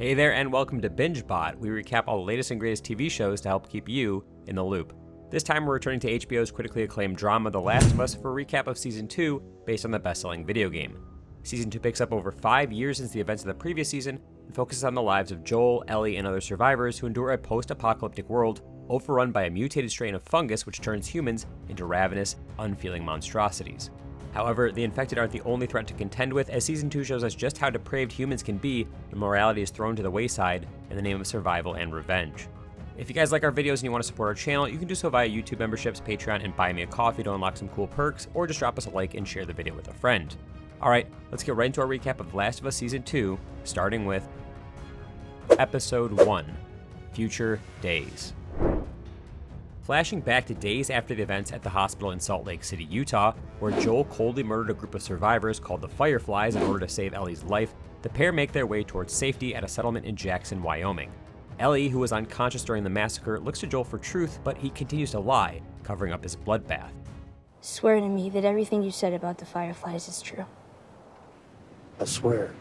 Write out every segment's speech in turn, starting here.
Hey there and welcome to BingeBot. We recap all the latest and greatest TV shows to help keep you in the loop. This time we're returning to HBO's critically acclaimed drama The Last of Us for a recap of Season 2 based on the best-selling video game. Season 2 picks up over 5 years since the events of the previous season and focuses on the lives of Joel, Ellie, and other survivors who endure a post-apocalyptic world overrun by a mutated strain of fungus which turns humans into ravenous, unfeeling monstrosities. However, the infected aren't the only threat to contend with, as Season 2 shows us just how depraved humans can be when morality is thrown to the wayside in the name of survival and revenge. If you guys like our videos and you want to support our channel, you can do so via YouTube memberships, Patreon, and Buy Me a Coffee to unlock some cool perks, or just drop us a like and share the video with a friend. Alright, let's get right into our recap of The Last of Us Season 2, starting with Episode 1, Future Days. Flashing back to days after the events at the hospital in Salt Lake City, Utah, where Joel coldly murdered a group of survivors called the Fireflies in order to save Ellie's life, the pair make their way towards safety at a settlement in Jackson, Wyoming. Ellie, who was unconscious during the massacre, looks to Joel for truth, but he continues to lie, covering up his bloodbath. Swear to me that everything you said about the Fireflies is true. I swear.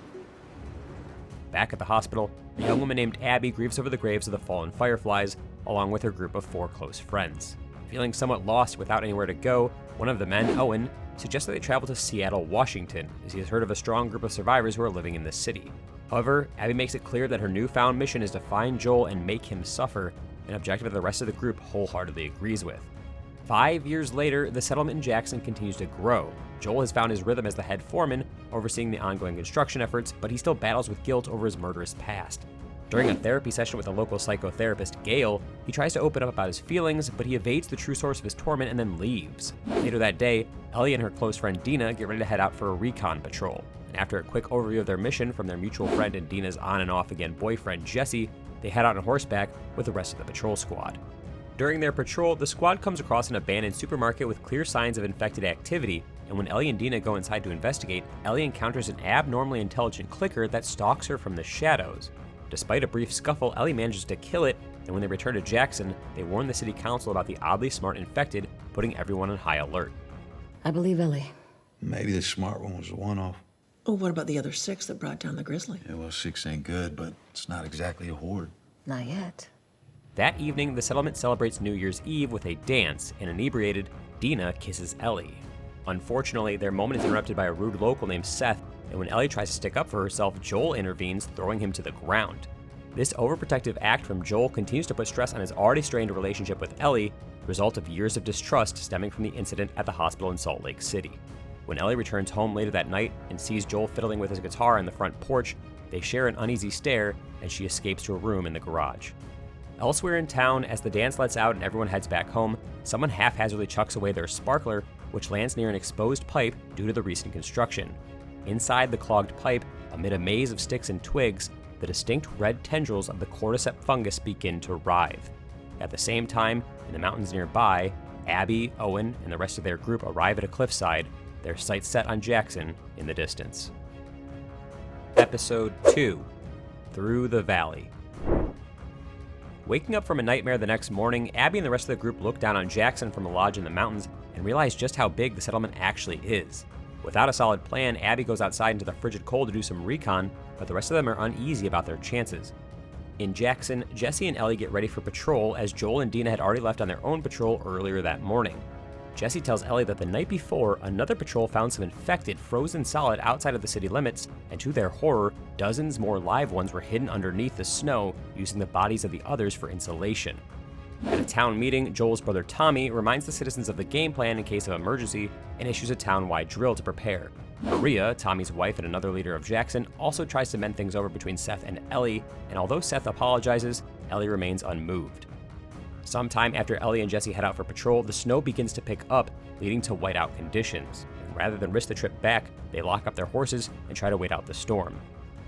Back at the hospital, a young woman named Abby grieves over the graves of the fallen Fireflies, along with her group of 4 close friends. Feeling somewhat lost without anywhere to go, one of the men, Owen, suggests that they travel to Seattle, Washington, as he has heard of a strong group of survivors who are living in this city. However, Abby makes it clear that her newfound mission is to find Joel and make him suffer, an objective that the rest of the group wholeheartedly agrees with. 5 years later, the settlement in Jackson continues to grow. Joel has found his rhythm as the head foreman, overseeing the ongoing construction efforts, but he still battles with guilt over his murderous past. During a therapy session with a local psychotherapist, Gail, he tries to open up about his feelings, but he evades the true source of his torment and then leaves. Later that day, Ellie and her close friend Dina get ready to head out for a recon patrol. And after a quick overview of their mission from their mutual friend and Dina's on and off again boyfriend Jesse, they head out on horseback with the rest of the patrol squad. During their patrol, the squad comes across an abandoned supermarket with clear signs of infected activity, and when Ellie and Dina go inside to investigate, Ellie encounters an abnormally intelligent clicker that stalks her from the shadows. Despite a brief scuffle, Ellie manages to kill it, and when they return to Jackson, they warn the city council about the oddly smart infected, putting everyone on high alert. I believe Ellie. Maybe the smart one was a one-off. Oh, what about the other 6 that brought down the grizzly? Yeah, well, 6 ain't good, but it's not exactly a horde. Not yet. That evening, the settlement celebrates New Year's Eve with a dance, and inebriated, Dina kisses Ellie. Unfortunately, their moment is interrupted by a rude local named Seth, and when Ellie tries to stick up for herself, Joel intervenes, throwing him to the ground. This overprotective act from Joel continues to put stress on his already strained relationship with Ellie, the result of years of distrust stemming from the incident at the hospital in Salt Lake City. When Ellie returns home later that night and sees Joel fiddling with his guitar on the front porch, they share an uneasy stare, and she escapes to a room in the garage. Elsewhere in town, as the dance lets out and everyone heads back home, someone haphazardly chucks away their sparkler, which lands near an exposed pipe due to the recent construction. Inside the clogged pipe, amid a maze of sticks and twigs, the distinct red tendrils of the cordyceps fungus begin to writhe. At the same time, in the mountains nearby, Abby, Owen, and the rest of their group arrive at a cliffside, their sights set on Jackson in the distance. Episode 2, Through the Valley. Waking up from a nightmare the next morning, Abby and the rest of the group look down on Jackson from a lodge in the mountains and realize just how big the settlement actually is. Without a solid plan, Abby goes outside into the frigid cold to do some recon, but the rest of them are uneasy about their chances. In Jackson, Jesse and Ellie get ready for patrol as Joel and Dina had already left on their own patrol earlier that morning. Jesse tells Ellie that the night before, another patrol found some infected frozen solid outside of the city limits, and to their horror, dozens more live ones were hidden underneath the snow, using the bodies of the others for insulation. At a town meeting, Joel's brother Tommy reminds the citizens of the game plan in case of emergency and issues a town-wide drill to prepare. Maria, Tommy's wife and another leader of Jackson, also tries to mend things over between Seth and Ellie, and although Seth apologizes, Ellie remains unmoved. Sometime after Ellie and Jesse head out for patrol, the snow begins to pick up, leading to whiteout conditions. And rather than risk the trip back, they lock up their horses and try to wait out the storm.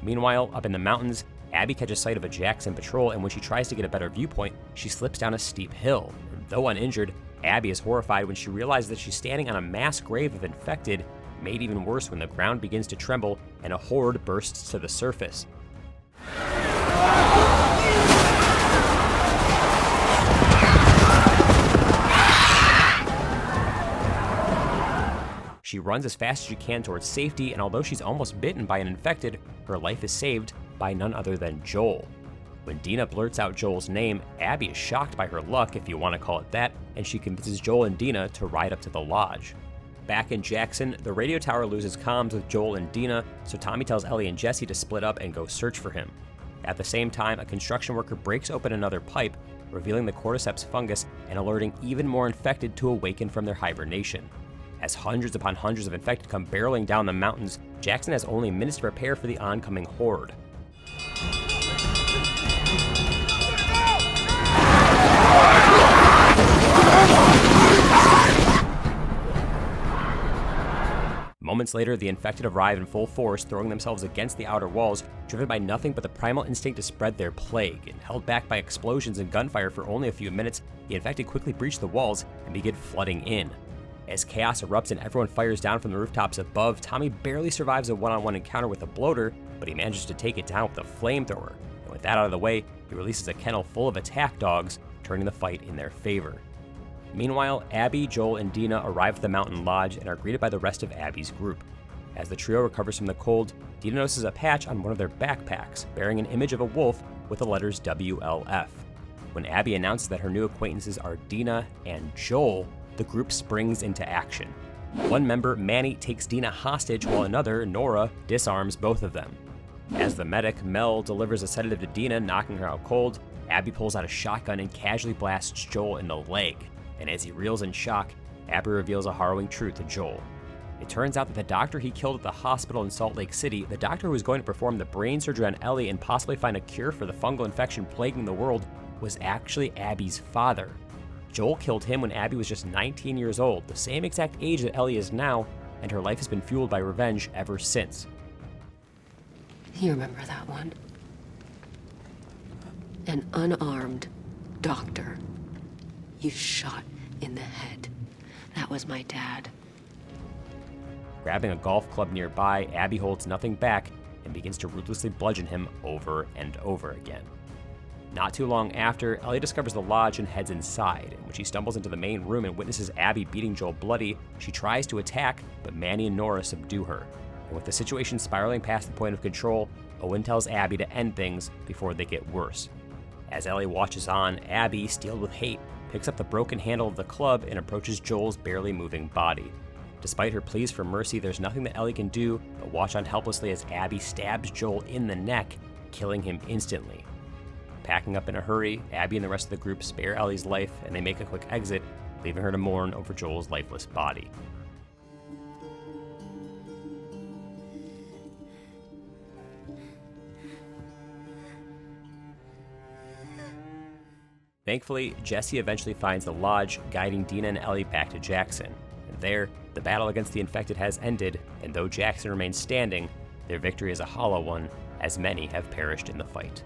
Meanwhile, up in the mountains, Abby catches sight of a Jackson patrol, and when she tries to get a better viewpoint, she slips down a steep hill. And though uninjured, Abby is horrified when she realizes that she's standing on a mass grave of infected, made even worse when the ground begins to tremble and a horde bursts to the surface. She runs as fast as she can towards safety, and although she's almost bitten by an infected, her life is saved by none other than Joel. When Dina blurts out Joel's name, Abby is shocked by her luck, if you want to call it that, and she convinces Joel and Dina to ride up to the lodge. Back in Jackson, the radio tower loses comms with Joel and Dina, so Tommy tells Ellie and Jesse to split up and go search for him. At the same time, a construction worker breaks open another pipe, revealing the cordyceps fungus and alerting even more infected to awaken from their hibernation. As hundreds upon hundreds of infected come barreling down the mountains, Jackson has only minutes to prepare for the oncoming horde. Moments later, the infected arrive in full force, throwing themselves against the outer walls, driven by nothing but the primal instinct to spread their plague. And held back by explosions and gunfire for only a few minutes, the infected quickly breach the walls and begin flooding in. As chaos erupts and everyone fires down from the rooftops above, Tommy barely survives a one-on-one encounter with a bloater, but he manages to take it down with a flamethrower. And with that out of the way, he releases a kennel full of attack dogs, turning the fight in their favor. Meanwhile, Abby, Joel, and Dina arrive at the mountain lodge and are greeted by the rest of Abby's group. As the trio recovers from the cold, Dina notices a patch on one of their backpacks, bearing an image of a wolf with the letters WLF. When Abby announces that her new acquaintances are Dina and Joel, the group springs into action. One member, Manny, takes Dina hostage while another, Nora, disarms both of them. As the medic, Mel, delivers a sedative to Dina, knocking her out cold, Abby pulls out a shotgun and casually blasts Joel in the leg. And as he reels in shock, Abby reveals a harrowing truth to Joel. It turns out that the doctor he killed at the hospital in Salt Lake City, the doctor who was going to perform the brain surgery on Ellie and possibly find a cure for the fungal infection plaguing the world, was actually Abby's father. Joel killed him when Abby was just 19 years old, the same exact age that Ellie is now, and her life has been fueled by revenge ever since. You remember that one? An unarmed doctor you shot in the head. That was my dad. Grabbing a golf club nearby, Abby holds nothing back and begins to ruthlessly bludgeon him over and over again. Not too long after, Ellie discovers the lodge and heads inside, and when she stumbles into the main room and witnesses Abby beating Joel bloody, she tries to attack, but Manny and Nora subdue her. And with the situation spiraling past the point of control, Owen tells Abby to end things before they get worse. As Ellie watches on, Abby, steeled with hate, picks up the broken handle of the club and approaches Joel's barely moving body. Despite her pleas for mercy, there's nothing that Ellie can do but watch on helplessly as Abby stabs Joel in the neck, killing him instantly. Packing up in a hurry, Abby and the rest of the group spare Ellie's life and they make a quick exit, leaving her to mourn over Joel's lifeless body. Thankfully, Jesse eventually finds the lodge, guiding Dina and Ellie back to Jackson. And there, the battle against the infected has ended, and though Jackson remains standing, their victory is a hollow one, as many have perished in the fight.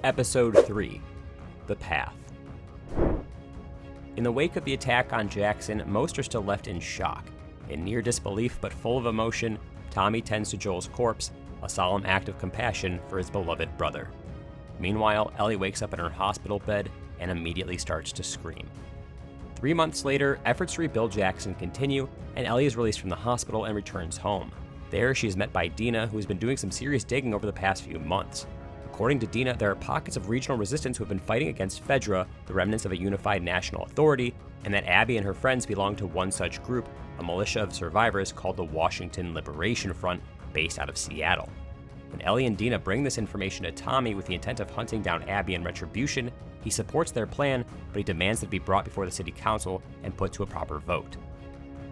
Episode 3: The Path. In the wake of the attack on Jackson, most are still left in shock. In near disbelief but full of emotion, Tommy tends to Joel's corpse, a solemn act of compassion for his beloved brother. Meanwhile, Ellie wakes up in her hospital bed and immediately starts to scream. 3 months later, efforts to rebuild Jackson continue, and Ellie is released from the hospital and returns home. There, she is met by Dina, who has been doing some serious digging over the past few months. According to Dina, there are pockets of regional resistance who have been fighting against Fedra, the remnants of a unified national authority, and that Abby and her friends belong to one such group, a militia of survivors called the Washington Liberation Front, based out of Seattle. When Ellie and Dina bring this information to Tommy with the intent of hunting down Abby in retribution, he supports their plan, but he demands that it be brought before the city council and put to a proper vote.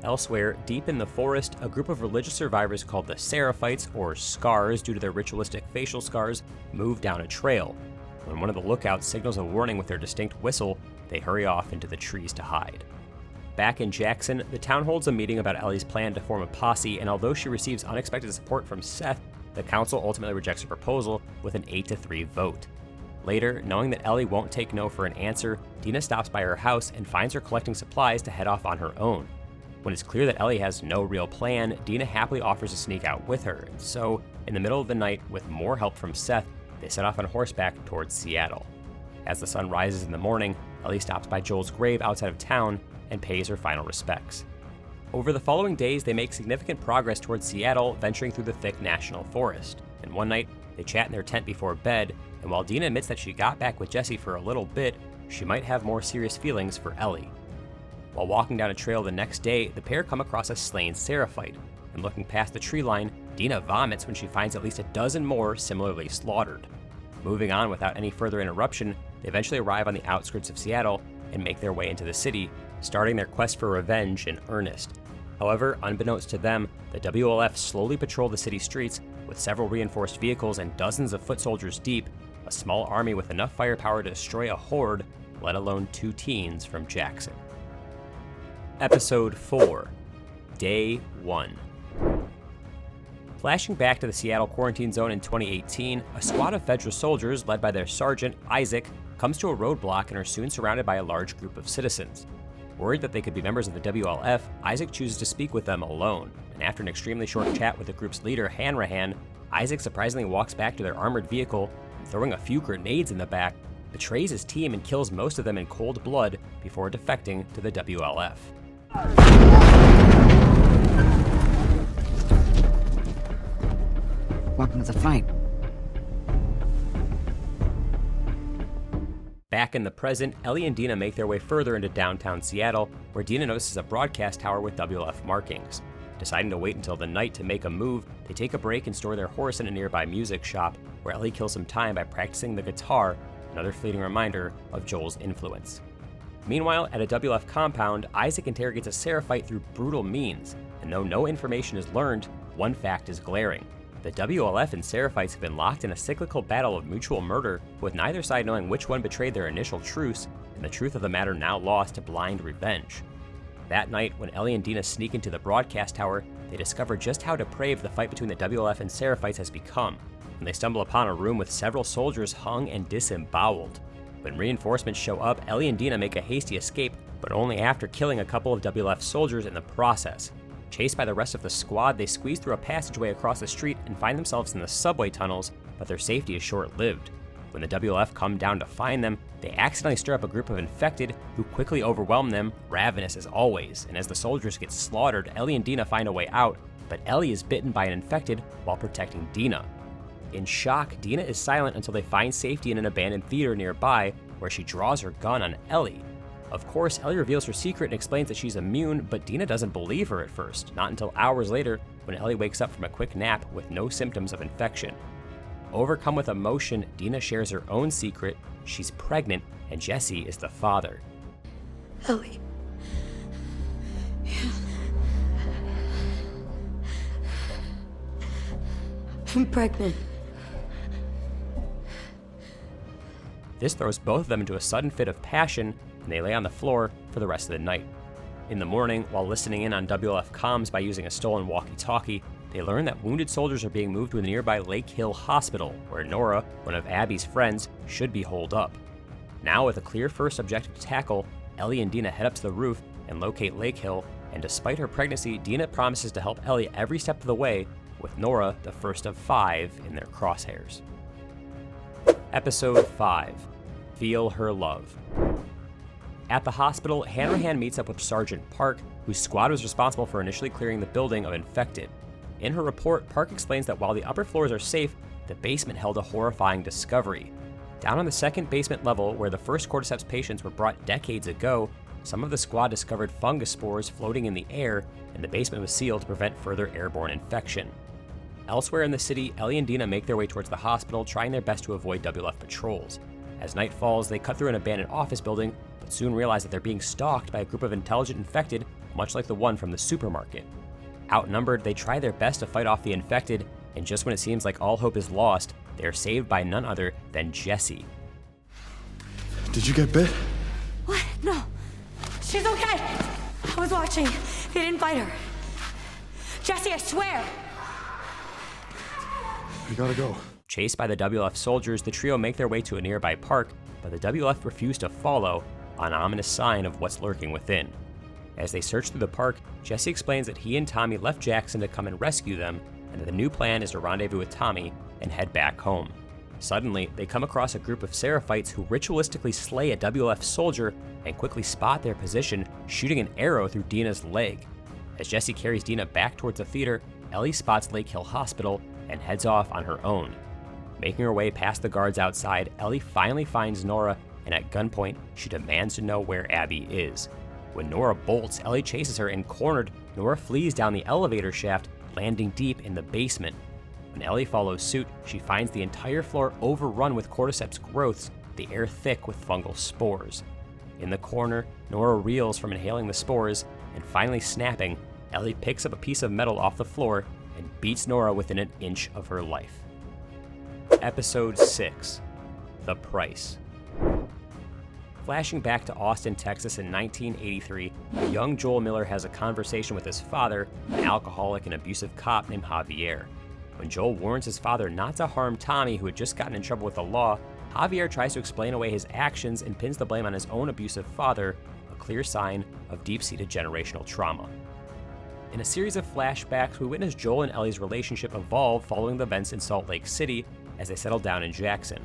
Elsewhere, deep in the forest, a group of religious survivors called the Seraphites, or Scars due to their ritualistic facial scars, move down a trail. When one of the lookouts signals a warning with their distinct whistle, they hurry off into the trees to hide. Back in Jackson, the town holds a meeting about Ellie's plan to form a posse, and although she receives unexpected support from Seth, the council ultimately rejects her proposal with an 8-3 vote. Later, knowing that Ellie won't take no for an answer, Dina stops by her house and finds her collecting supplies to head off on her own. When it's clear that Ellie has no real plan, Dina happily offers to sneak out with her, and so, in the middle of the night, with more help from Seth, they set off on horseback towards Seattle. As the sun rises in the morning, Ellie stops by Joel's grave outside of town and pays her final respects. Over the following days, they make significant progress towards Seattle, venturing through the thick national forest. And one night, They chat in their tent before bed, and while Dina admits that she got back with Jesse for a little bit, she might have more serious feelings for Ellie. While walking down a trail the next day, the pair come across a slain Seraphite, and looking past the tree line, Dina vomits when she finds at least a dozen more similarly slaughtered. Moving on without any further interruption, they eventually arrive on the outskirts of Seattle and make their way into the city, starting their quest for revenge in earnest. However, unbeknownst to them, the WLF slowly patrol the city streets with several reinforced vehicles and dozens of foot soldiers deep, a small army with enough firepower to destroy a horde, let alone 2 teens from Jackson. Episode 4, Day 1. Flashing back to the Seattle quarantine zone in 2018, a squad of federal soldiers led by their sergeant, Isaac, comes to a roadblock and are soon surrounded by a large group of citizens. Worried that they could be members of the WLF, Isaac chooses to speak with them alone, and after an extremely short chat with the group's leader, Hanrahan, Isaac surprisingly walks back to their armored vehicle and, throwing a few grenades in the back, betrays his team and kills most of them in cold blood before defecting to the WLF. Welcome to the fight. Back in the present, Ellie and Dina make their way further into downtown Seattle, where Dina notices a broadcast tower with WLF markings. Deciding to wait until the night to make a move, they take a break and store their horse in a nearby music shop, where Ellie kills some time by practicing the guitar, another fleeting reminder of Joel's influence. Meanwhile, at a WLF compound, Isaac interrogates a Seraphite through brutal means, and though no information is learned, one fact is glaring. The WLF and Seraphites have been locked in a cyclical battle of mutual murder, with neither side knowing which one betrayed their initial truce, and the truth of the matter now lost to blind revenge. That night, when Ellie and Dina sneak into the broadcast tower, they discover just how depraved the fight between the WLF and Seraphites has become, and they stumble upon a room with several soldiers hung and disemboweled. When reinforcements show up, Ellie and Dina make a hasty escape, but only after killing a couple of WLF soldiers in the process. Chased by the rest of the squad, they squeeze through a passageway across the street and find themselves in the subway tunnels, but their safety is short-lived. When the WLF come down to find them, they accidentally stir up a group of infected who quickly overwhelm them, ravenous as always, and as the soldiers get slaughtered, Ellie and Dina find a way out, but Ellie is bitten by an infected while protecting Dina. In shock, Dina is silent until they find safety in an abandoned theater nearby, where she draws her gun on Ellie. Of course, Ellie reveals her secret and explains that she's immune, but Dina doesn't believe her at first, not until hours later when Ellie wakes up from a quick nap with no symptoms of infection. Overcome with emotion, Dina shares her own secret. She's pregnant, and Jesse is the father. Ellie. I'm pregnant. This throws both of them into a sudden fit of passion, and they lay on the floor for the rest of the night. In the morning, while listening in on WLF comms by using a stolen walkie-talkie, they learn that wounded soldiers are being moved to a nearby Lake Hill hospital, where Nora, one of Abby's friends, should be holed up. Now, with a clear first objective to tackle, Ellie and Dina head up to the roof and locate Lake Hill, and despite her pregnancy, Dina promises to help Ellie every step of the way, with Nora the first of 5 in their crosshairs. Episode 5, Feel Her Love. At the hospital, Hanrahan meets up with Sergeant Park, whose squad was responsible for initially clearing the building of infected. In her report, Park explains that while the upper floors are safe, the basement held a horrifying discovery. Down on the second basement level, where the first cordyceps patients were brought decades ago, some of the squad discovered fungus spores floating in the air, and the basement was sealed to prevent further airborne infection. Elsewhere in the city, Ellie and Dina make their way towards the hospital, trying their best to avoid WLF patrols. As night falls, they cut through an abandoned office building, but soon realize that they're being stalked by a group of intelligent infected, much like the one from the supermarket. Outnumbered, they try their best to fight off the infected, and just when it seems like all hope is lost, they are saved by none other than Jesse. Did you get bit? What? No. She's okay. I was watching. They didn't bite her. Jesse, I swear. We gotta go. Chased by the WLF soldiers, the trio make their way to a nearby park, but the WLF refuse to follow, an ominous sign of what's lurking within. As they search through the park, Jesse explains that he and Tommy left Jackson to come and rescue them, and that the new plan is to rendezvous with Tommy and head back home. Suddenly, they come across a group of Seraphites who ritualistically slay a WLF soldier and quickly spot their position, shooting an arrow through Dina's leg. As Jesse carries Dina back towards the theater, Ellie spots Lake Hill Hospital and heads off on her own. Making her way past the guards outside, Ellie finally finds Nora, and at gunpoint, she demands to know where Abby is. When Nora bolts, Ellie chases her, and cornered, Nora flees down the elevator shaft, landing deep in the basement. When Ellie follows suit, she finds the entire floor overrun with cordyceps growths, the air thick with fungal spores. In the corner, Nora reels from inhaling the spores, and finally snapping, Ellie picks up a piece of metal off the floor and beats Nora within an inch of her life. Episode 6. The Price. Flashing back to Austin, Texas in 1983, young Joel Miller has a conversation with his father, an alcoholic and abusive cop named Javier. When Joel warns his father not to harm Tommy, who had just gotten in trouble with the law, Javier tries to explain away his actions and pins the blame on his own abusive father, a clear sign of deep-seated generational trauma. In a series of flashbacks, we witness Joel and Ellie's relationship evolve following the events in Salt Lake City as they settle down in Jackson.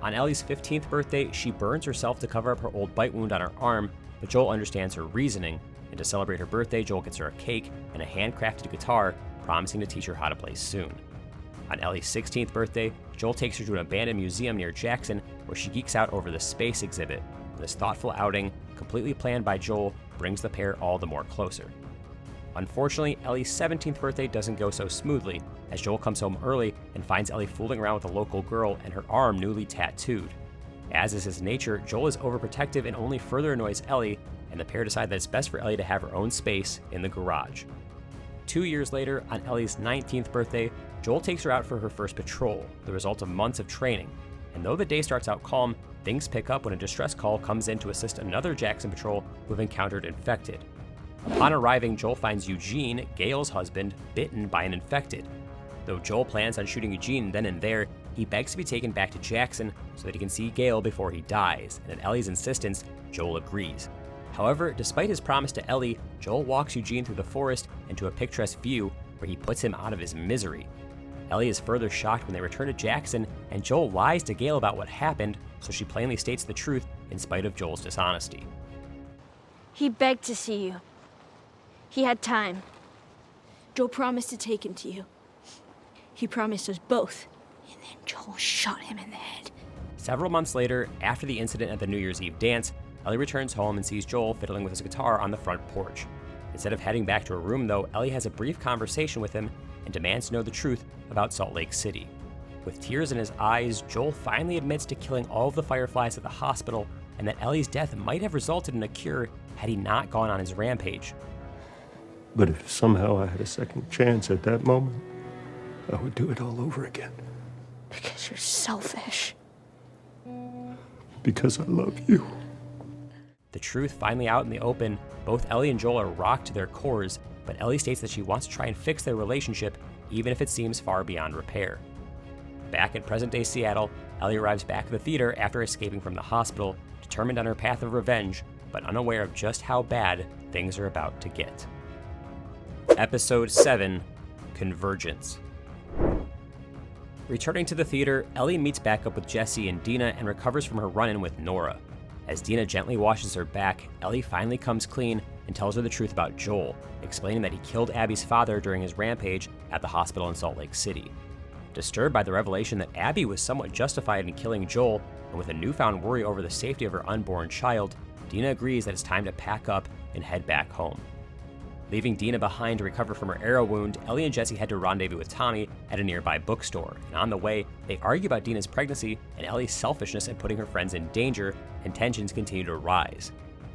On Ellie's 15th birthday, she burns herself to cover up her old bite wound on her arm, but Joel understands her reasoning, and to celebrate her birthday, Joel gets her a cake and a handcrafted guitar, promising to teach her how to play soon. On Ellie's 16th birthday, Joel takes her to an abandoned museum near Jackson, where she geeks out over the space exhibit. This thoughtful outing, completely planned by Joel, brings the pair all the more closer. Unfortunately, Ellie's 17th birthday doesn't go so smoothly, as Joel comes home early and finds Ellie fooling around with a local girl and her arm newly tattooed. As is his nature, Joel is overprotective and only further annoys Ellie, and the pair decide that it's best for Ellie to have her own space in the garage. 2 years later, on Ellie's 19th birthday, Joel takes her out for her first patrol, the result of months of training. And though the day starts out calm, things pick up when a distress call comes in to assist another Jackson patrol who have encountered infected. Upon arriving, Joel finds Eugene, Gail's husband, bitten by an infected. Though Joel plans on shooting Eugene then and there, he begs to be taken back to Jackson so that he can see Gail before he dies, and at Ellie's insistence, Joel agrees. However, despite his promise to Ellie, Joel walks Eugene through the forest into a picturesque view where he puts him out of his misery. Ellie is further shocked when they return to Jackson, and Joel lies to Gail about what happened, so she plainly states the truth in spite of Joel's dishonesty. He begged to see you. He had time. Joel promised to take him to you. He promised us both. And then Joel shot him in the head. Several months later, after the incident at the New Year's Eve dance, Ellie returns home and sees Joel fiddling with his guitar on the front porch. Instead of heading back to her room, though, Ellie has a brief conversation with him and demands to know the truth about Salt Lake City. With tears in his eyes, Joel finally admits to killing all of the fireflies at the hospital, and that Ellie's death might have resulted in a cure had he not gone on his rampage. But if somehow I had a second chance at that moment, I would do it all over again. Because you're selfish. Because I love you. The truth finally out in the open, both Ellie and Joel are rocked to their cores, but Ellie states that she wants to try and fix their relationship, even if it seems far beyond repair. Back in present-day Seattle, Ellie arrives back at the theater after escaping from the hospital, determined on her path of revenge, but unaware of just how bad things are about to get. Episode 7, Convergence. Returning to the theater, Ellie meets back up with Jesse and Dina and recovers from her run-in with Nora. As Dina gently washes her back, Ellie finally comes clean and tells her the truth about Joel, explaining that he killed Abby's father during his rampage at the hospital in Salt Lake City. Disturbed by the revelation that Abby was somewhat justified in killing Joel, and with a newfound worry over the safety of her unborn child, Dina agrees that it's time to pack up and head back home. Leaving Dina behind to recover from her arrow wound, Ellie and Jesse head to rendezvous with Tommy at a nearby bookstore, and on the way, they argue about Dina's pregnancy and Ellie's selfishness in putting her friends in danger, and tensions continue to rise.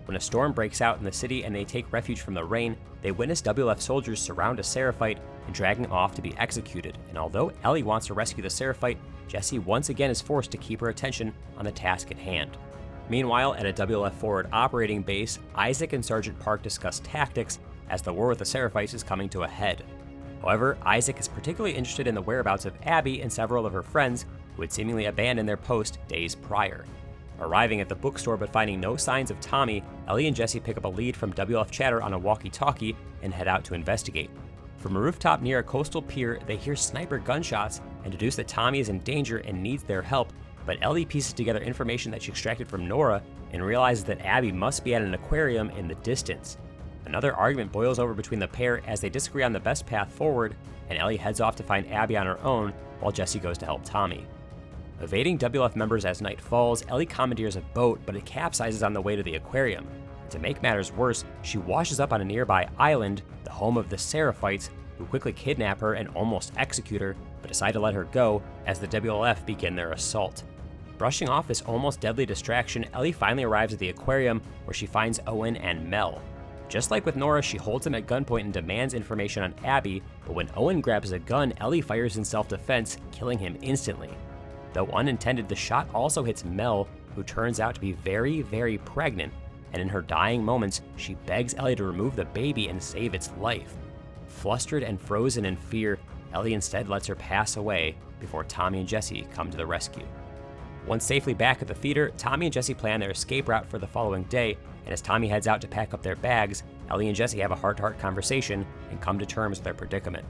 When a storm breaks out in the city and they take refuge from the rain, they witness WLF soldiers surround a Seraphite and drag him off to be executed, and although Ellie wants to rescue the Seraphite, Jesse once again is forced to keep her attention on the task at hand. Meanwhile, at a WLF forward operating base, Isaac and Sergeant Park discuss tactics as the war with the Seraphites is coming to a head. However, Isaac is particularly interested in the whereabouts of Abby and several of her friends who had seemingly abandoned their post days prior. Arriving at the bookstore but finding no signs of Tommy, Ellie and Jesse pick up a lead from WLF chatter on a walkie-talkie and head out to investigate. From a rooftop near a coastal pier, they hear sniper gunshots and deduce that Tommy is in danger and needs their help, but Ellie pieces together information that she extracted from Nora and realizes that Abby must be at an aquarium in the distance. Another argument boils over between the pair as they disagree on the best path forward, and Ellie heads off to find Abby on her own while Jesse goes to help Tommy. Evading WLF members as night falls, Ellie commandeers a boat, but it capsizes on the way to the aquarium. To make matters worse, she washes up on a nearby island, the home of the Seraphites, who quickly kidnap her and almost execute her, but decide to let her go as the WLF begin their assault. Brushing off this almost deadly distraction, Ellie finally arrives at the aquarium, where she finds Owen and Mel. Just like with Nora, she holds him at gunpoint and demands information on Abby, but when Owen grabs a gun, Ellie fires in self-defense, killing him instantly. Though unintended, the shot also hits Mel, who turns out to be very, very pregnant, and in her dying moments, she begs Ellie to remove the baby and save its life. Flustered and frozen in fear, Ellie instead lets her pass away before Tommy and Jesse come to the rescue. Once safely back at the theater, Tommy and Jesse plan their escape route for the following day, and as Tommy heads out to pack up their bags, Ellie and Jesse have a heart-to-heart conversation and come to terms with their predicament.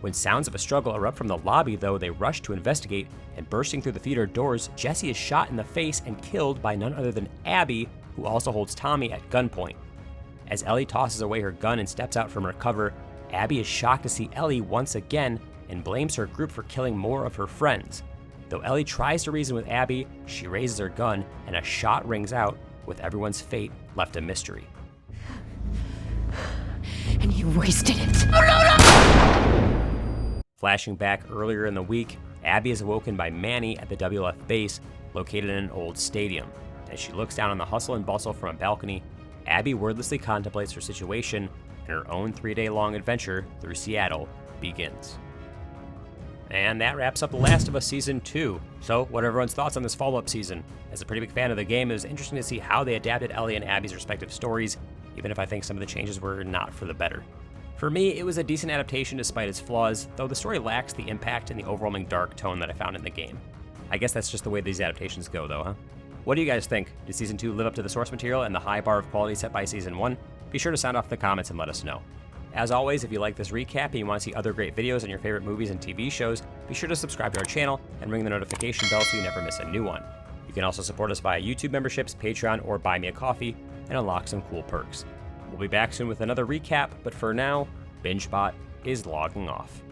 When sounds of a struggle erupt from the lobby, though, they rush to investigate, and bursting through the theater doors, Jesse is shot in the face and killed by none other than Abby, who also holds Tommy at gunpoint. As Ellie tosses away her gun and steps out from her cover, Abby is shocked to see Ellie once again and blames her group for killing more of her friends. Though Ellie tries to reason with Abby, she raises her gun and a shot rings out, with everyone's fate left a mystery. And you wasted it. Flashing back earlier in the week, Abby is awoken by Manny at the WLF base, located in an old stadium. As she looks down on the hustle and bustle from a balcony, Abby wordlessly contemplates her situation, and her own 3-day-long adventure through Seattle begins. And that wraps up The Last of Us Season 2. So, what are everyone's thoughts on this follow-up season? As a pretty big fan of the game, it was interesting to see how they adapted Ellie and Abby's respective stories, even if I think some of the changes were not for the better. For me, it was a decent adaptation despite its flaws, though the story lacks the impact and the overwhelming dark tone that I found in the game. I guess that's just the way these adaptations go, though, huh? What do you guys think? Did Season 2 live up to the source material and the high bar of quality set by Season 1? Be sure to sound off in the comments and let us know. As always, if you like this recap and you want to see other great videos on your favorite movies and TV shows, be sure to subscribe to our channel and ring the notification bell so you never miss a new one. You can also support us via YouTube memberships, Patreon, or Buy Me a Coffee, and unlock some cool perks. We'll be back soon with another recap, but for now, BingeBot is logging off.